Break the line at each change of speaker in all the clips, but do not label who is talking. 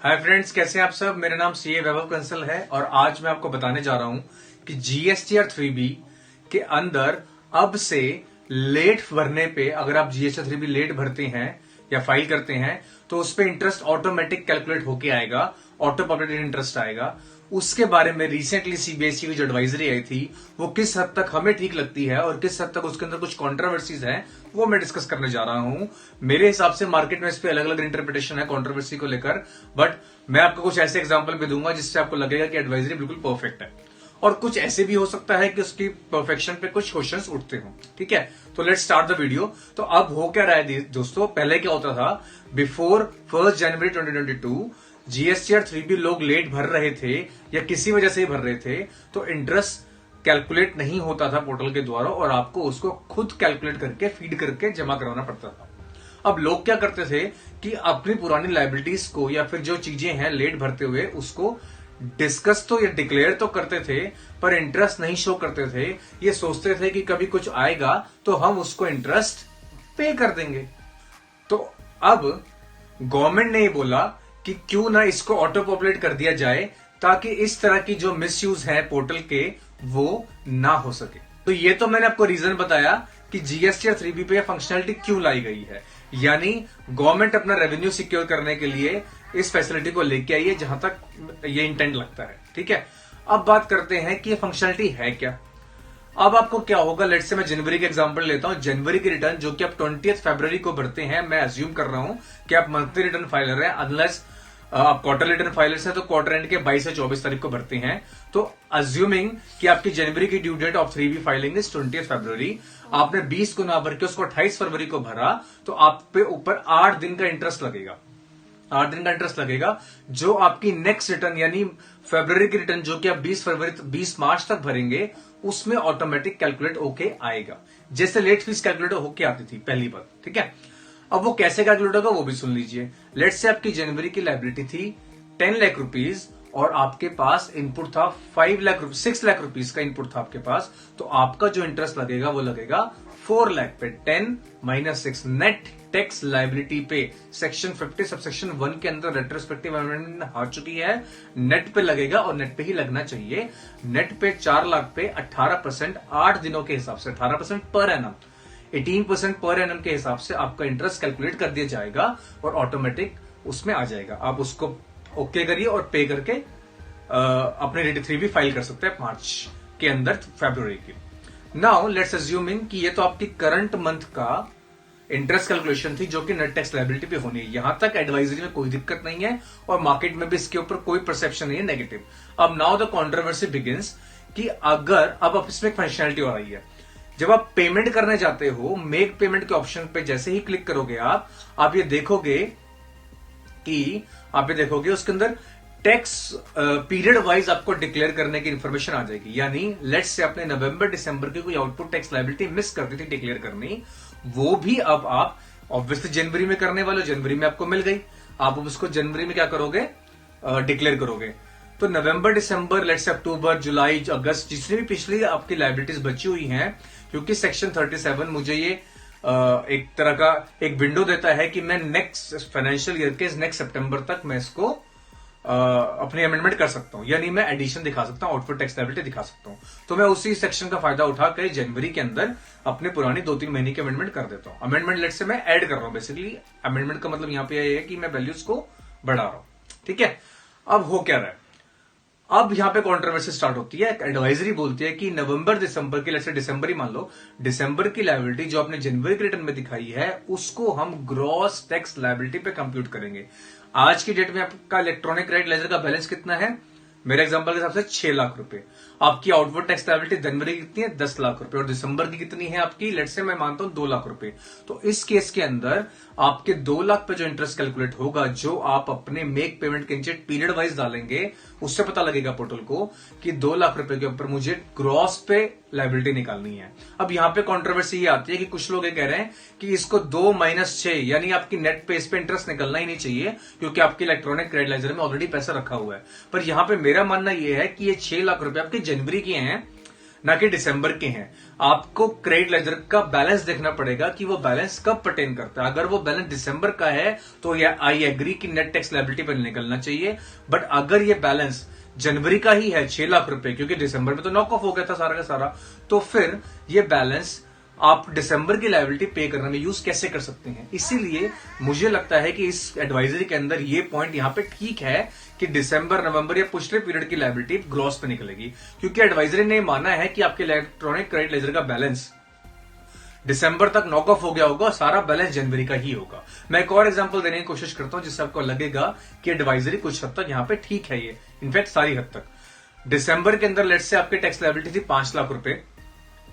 Hi friends, कैसे हैं आप सब। मेरा नाम सीए वैभव कंसल है और आज मैं आपको बताने जा रहा हूं कि जीएसटीआर 3B के अंदर अब से लेट भरने पे, अगर आप जीएसटीआर 3B लेट भरते हैं या फाइल करते हैं तो उस पर इंटरेस्ट ऑटोमेटिक कैलकुलेट होके आएगा, ऑटो पॉपुलेटेड इंटरेस्ट आएगा। उसके बारे में रिसेंटली सीबीएसई की जो एडवाइजरी आई थी वो किस हद तक हमें ठीक लगती है और किस हद तक उसके अंदर कुछ कॉन्ट्रोवर्सीज हैं वो मैं डिस्कस करने जा रहा हूं। मेरे हिसाब से मार्केट में इस पे अलग अलग इंटरप्रिटेशन है कॉन्ट्रोवर्सी को लेकर, बट मैं आपको कुछ ऐसे एग्जांपल भी दूंगा जिससे आपको लगेगा कि एडवाइजरी बिल्कुल परफेक्ट है। और कुछ ऐसे भी हो सकता है कि उसकी परफेक्शन पे कुछ क्वेश्चंस उठते हो। ठीक है, तो लेट्स स्टार्ट द वीडियो। तो अब हो क्या रहा है दोस्तों, पहले क्या होता था, बिफोर 1 जनवरी 2022 जीएसटीआर 3B लोग लेट भर रहे थे या किसी वजह से ही भर रहे थे तो इंटरेस्ट कैलकुलेट नहीं होता था पोर्टल के द्वारा और आपको उसको खुद कैलकुलेट करके फीड करके जमा करवाना पड़ता था। अब लोग क्या करते थे कि अपनी पुरानी लायबिलिटीज को या फिर जो चीजें हैं लेट भरते हुए उसको डिस्कस तो या डिक्लेयर तो करते थे पर इंटरेस्ट नहीं शो करते थे। ये सोचते थे कि कभी कुछ आएगा तो हम उसको इंटरेस्ट पे कर देंगे। तो अब गवर्नमेंट ने ये बोला कि क्यों ना इसको ऑटो पॉपुलेट कर दिया जाए ताकि इस तरह की जो मिसयूज है पोर्टल के वो ना हो सके। तो ये तो मैंने आपको रीजन बताया कि जीएसटीआर 3B पे फंक्शनलिटी क्यों लाई गई है, यानी गवर्नमेंट अपना रेवेन्यू सिक्योर करने के लिए इस फैसिलिटी को लेके आई है, जहां तक ये इंटेंट लगता है। ठीक है, अब बात करते हैं कि ये फंक्शनलिटी है क्या। अब आपको क्या होगा, लेट्स से मैं जनवरी के एग्जांपल लेता हूं। जनवरी की रिटर्न जो कि आप 20 फरवरी को भरते हैं, मैं अज्यूम कर रहा हूं कि आप मंथली रिटर्न फाइलर हैं, अनलेस आप क्वार्टर रिटर्न फाइलर्स हैं तो क्वार्टर एंड के 22 से 24 तारीख को भरते हैं। तो अज्यूमिंग कि आपकी जनवरी की due date of 3B filing is 20 फरवरी, आपने 20 को ना भर के उसको 28 फरवरी को भरा तो आप पे ऊपर 8 दिन का इंटरेस्ट लगेगा। 8 दिन का इंटरेस्ट लगेगा जो आपकी नेक्स्ट रिटर्न यानी फरवरी की रिटर्न जो कि आप 20 मार्च तक भरेंगे उसमें ऑटोमेटिक कैलकुलेट होके आएगा, जैसे लेट फीस कैलकुलेट होके आती थी पहली बार। ठीक है, अब वो कैसे कैलकुलेट होगा वो भी सुन लीजिए। लेट्स से आपकी जनवरी की लायबिलिटी थी 10 लाख रुपीज और आपके पास इनपुट था 6 लाख रुपीज का इनपुट था आपके पास, तो आपका जो इंटरेस्ट लगेगा वो लगेगा 4 लाख पे। 10 माइनस 6 नेट टैक्स लायबिलिटी पे सेक्शन 50 सबसेक्शन 1 के अंदर रेट्रोस्पेक्टिव अमेंडमेंट आ चुकी है, नेट पे लगेगा और नेट पे ही लगना चाहिए। नेट पे 4 लाख पे 18% 8 दिनों के हिसाब से 18% पर एनम 18% पर एनम के हिसाब से आपका इंटरेस्ट कैलकुलेट कर दिया जाएगा और ऑटोमेटिक उसमें आ जाएगा। आप उसको ओके करिए और पे करके अपने रेडी 3B फाइल कर सकते हैं मार्च के अंदर फरवरी की। नाउ लेट्स अज्यूमिंग कि ये तो आपकी करंट मंथ का इंटरेस्ट कैलकुलेशन थी जो कि नेट टैक्स लायबिलिटी पे होनी है। यहां तक एडवाइजरी में कोई दिक्कत नहीं है और मार्केट में भी इसके ऊपर कोई परसेप्शन नहीं है नेगेटिव। अब नाउ द कॉन्ट्रोवर्सी बिगिंस कि अगर अब इसमें फंक्शनलिटी हो रही है, जब आप पेमेंट करने जाते हो मेक पेमेंट के ऑप्शन पे जैसे ही क्लिक करोगे आप ये देखोगे उसके अंदर टैक्स पीरियड वाइज आपको डिक्लेयर करने की इंफॉर्मेशन आ जाएगी। यानी लेट्स से आपने नवंबर दिसंबर की कोई आउटपुट टैक्स लायबिलिटी मिस कर दी थी डिक्लेयर करनी, वो भी अब आप ऑब्वियसली जनवरी में करने वाले, जनवरी में आपको मिल गई, आप उसको जनवरी में क्या करोगे, डिक्लेयर करोगे। तो नवंबर दिसंबर लेट्स से अक्टूबर जुलाई अगस्त जितनी भी पिछली आपकी लायबिलिटीज बची हुई हैं, क्योंकि सेक्शन 37 मुझे ये एक तरह का एक विंडो देता है कि मैं नेक्स्ट फाइनेंशियल ईयर के नेक्स्ट सितंबर तक मैं इसको अपनी अमेंडमेंट कर सकता हूं, यानी मैं एडिशन दिखा सकता हूं, आउटपुट टैक्स लायबिलिटी दिखा सकता हूं। तो मैं उसी सेक्शन का फायदा उठाकर जनवरी के अंदर अपने पुरानी 2-3 महीने की अमेंडमेंट कर देता हूं। अमेंडमेंट लेट से मैं ऐड कर रहा हूं, बेसिकली अमेंडमेंट का मतलब यहां पे ये है कि मैं वैल्यूज को बढ़ा रहा हूं। ठीक है, अब हो क्या रहा है, अब यहां पे कंट्रोवर्सी स्टार्ट होती है। एडवाइजरी बोलती है कि नवंबर दिसंबर की, जैसे दिसंबर ही मान लो, दिसंबर की लायबिलिटी जो आपने जनवरी के रिटर्न में दिखाई है उसको हम ग्रॉस टैक्स लायबिलिटी पे कंप्यूट करेंगे। आज की डेट में आपका इलेक्ट्रॉनिक क्रेडिट लेजर का बैलेंस कितना है, मेरे एग्जांपल के हिसाब से 6 लाख रुपए। आपकी आउटपुट टैक्स लायबिलिटी जनवरी की कितनी है, 10 लाख रुपए, और दिसंबर की कितनी है आपकी, लेट्स से मैं मानता हूं 2 लाख रुपए। तो इस केस के अंदर आपके 2 लाख पे जो इंटरेस्ट कैलकुलेट होगा, जो आप अपने मेक पेमेंट के नीचे पीरियड वाइज डालेंगे, उससे पता लगेगा पोर्टल को कि 2 लाख रुपए के ऊपर मुझे ग्रॉस पे लायबिलिटी निकालनी है। अब यहां पे कंट्रोवर्सी ये आती है कि कुछ लोग ये कह रहे हैं कि इसको 2 माइनस 6 यानी आपकी नेट पे इस पे इंटरेस्ट निकलना ही नहीं चाहिए क्योंकि आपके इलेक्ट्रॉनिक क्रेडिट लेजर में ऑलरेडी पैसा रखा हुआ है। पर यहां पे मेरा मानना यह है कि ये 6 लाख रुपए आपके जनवरी के हैं ना कि दिसंबर के हैं। आपको क्रेडिट लेजर का बैलेंस देखना पड़ेगा कि वो बैलेंस कब पर्टेन करता है। अगर वो बैलेंस दिसंबर का है तो आई एग्री कि नेट टैक्स लायबिलिटी पर निकलना चाहिए। बट अगर ये बैलेंस जनवरी का ही है 6 लाख रुपए, क्योंकि दिसंबर में तो नॉक ऑफ हो गया था सारा का सारा, तो फिर ये बैलेंस आप दिसंबर की लायबिलिटी पे करने में यूज कैसे कर सकते हैं। इसीलिए मुझे लगता है कि इस एडवाइजरी के अंदर ये पॉइंट यहां पे ठीक है कि दिसंबर, नवंबर या पिछले पीरियड की लायबिलिटी ग्रॉस पे निकलेगी, क्योंकि एडवाइजरी ने माना है कि आपके इलेक्ट्रॉनिक क्रेडिट लेजर का बैलेंस दिसंबर तक नॉक ऑफ हो गया होगा, सारा बैलेंस जनवरी का ही होगा। मैं एक और एग्जांपल देने की कोशिश करता हूं जिससे आपको लगेगा कि एडवाइजरी कुछ हद तक यहां पे ठीक है। ये इनफैक्ट सारी हद तक दिसंबर के अंदर लेट्स से आपकी टैक्स लायबिलिटी थी 5 लाख रुपए,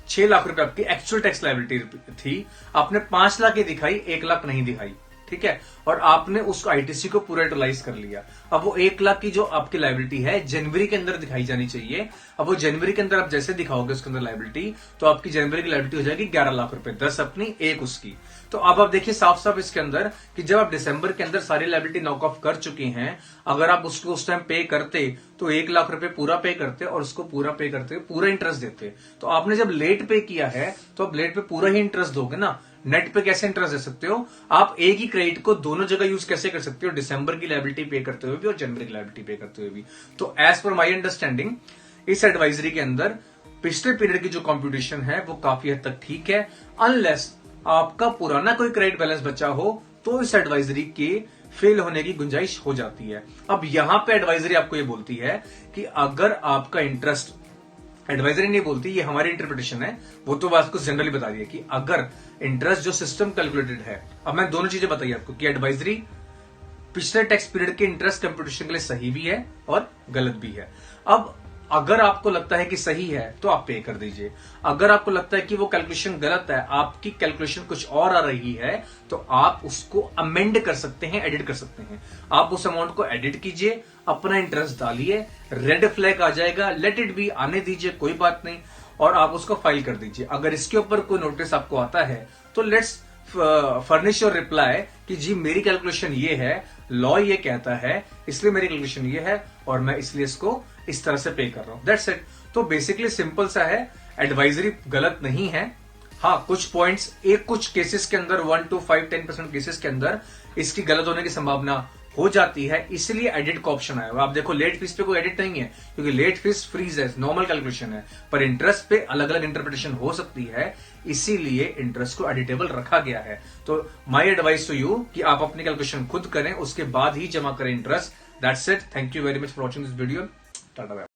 6 लाख रुपए आपकी एक्चुअल टैक्स लायबिलिटी थी, आपने 5 लाख ही दिखाई, 1 लाख नहीं दिखाई, ठीक है, और आपने उसको आईटीसी को पूरा यूटिलाइज कर लिया। अब वो 1 लाख की जो आपकी लायबिलिटी है जनवरी के अंदर दिखाई जानी चाहिए। अब वो जनवरी के अंदर आप जैसे दिखाओगे उसके अंदर लायबिलिटी, तो आपकी जनवरी की लायबिलिटी हो जाएगी 11 लाख रुपए, 10 अपनी 1 उसकी। तो अब आप देखिए साफ साफ इसके अंदर कि जब आप दिसंबर के अंदर सारी लायबिलिटी नॉक ऑफ कर चुके हैं, अगर आप उसको उस टाइम पे करते तो 1 लाख रुपए पूरा पे करते और उसको पूरा पे करते पूरा इंटरेस्ट देते। तो आपने जब लेट पे किया है तो अब लेट पे पूरा ही इंटरेस्ट दोगे ना, नेट पे कैसे इंटरेस्ट दे सकते हो। आप एक ही क्रेडिट को दोनों जगह यूज कैसे कर सकते हो, दिसंबर की लायबिलिटी पे करते हुए भी और जनवरी की लायबिलिटी पे करते हुए भी। तो एज पर माई अंडरस्टैंडिंग इस एडवाइजरी के अंदर पिछले पीरियड की जो कंप्यूटेशन है वो काफी हद तक ठीक है, अनलेस आपका पुराना कोई क्रेडिट बैलेंस बचा हो तो इस एडवाइजरी के फेल होने की गुंजाइश हो जाती है। अब यहां पे एडवाइजरी आपको ये बोलती है कि अगर आपका इंटरेस्ट, एडवाइजरी नहीं बोलती, ये हमारी इंटरप्रिटेशन है, वो तो बात कुछ जनरली बता रही है कि अगर इंटरेस्ट जो सिस्टम कैलकुलेटेड है, अब मैं दोनों चीजें बताई आपको कि एडवाइजरी पिछले टैक्स पीरियड के इंटरेस्ट कंप्यूटेशन के लिए सही भी है और गलत भी है। अब अगर आपको लगता है कि सही है तो आप पे कर दीजिए, अगर आपको लगता है कि वो कैलकुलेशन गलत है, आपकी कैलकुलेशन कुछ और आ रही है, तो आप उसको अमेंड कर सकते हैं, एडिट कर सकते हैं। आप उस अमाउंट को एडिट कीजिए, अपना इंटरेस्ट डालिए, रेड फ्लैग आ जाएगा, लेट इट बी, आने दीजिए, कोई बात नहीं, और आप उसको फाइल कर दीजिए। अगर इसके ऊपर कोई नोटिस आपको आता है तो लेट्स फर्निश योर रिप्लाई कि जी मेरी कैलकुलेशन ये है, लॉ ये कहता है, इसलिए मेरी कैलकुलेशन ये है और मैं इसलिए इसको इस तरह से पे कर रहा हूं, दैट्स इट। तो बेसिकली सिंपल सा है, एडवाइजरी गलत नहीं है। हाँ, कुछ पॉइंट्स कुछ केसेस के अंदर 1 to 5-10% केसेस के अंदर इसकी गलत होने की संभावना हो जाती है, इसलिए एडिट का ऑप्शन आया। आप देखो लेट फीस पे कोई एडिट नहीं है क्योंकि लेट फीस फ्रीज है, नॉर्मल कैलकुलेशन है, पर इंटरेस्ट पे अलग अलग इंटरप्रिटेशन हो सकती है, इसीलिए इंटरेस्ट को एडिटेबल रखा गया है। तो माई एडवाइस टू यू कि आप अपनी कैलकुलेशन खुद करें, उसके बाद ही जमा करें interest. That's it. Thank you very much for watching this video. Tata bye.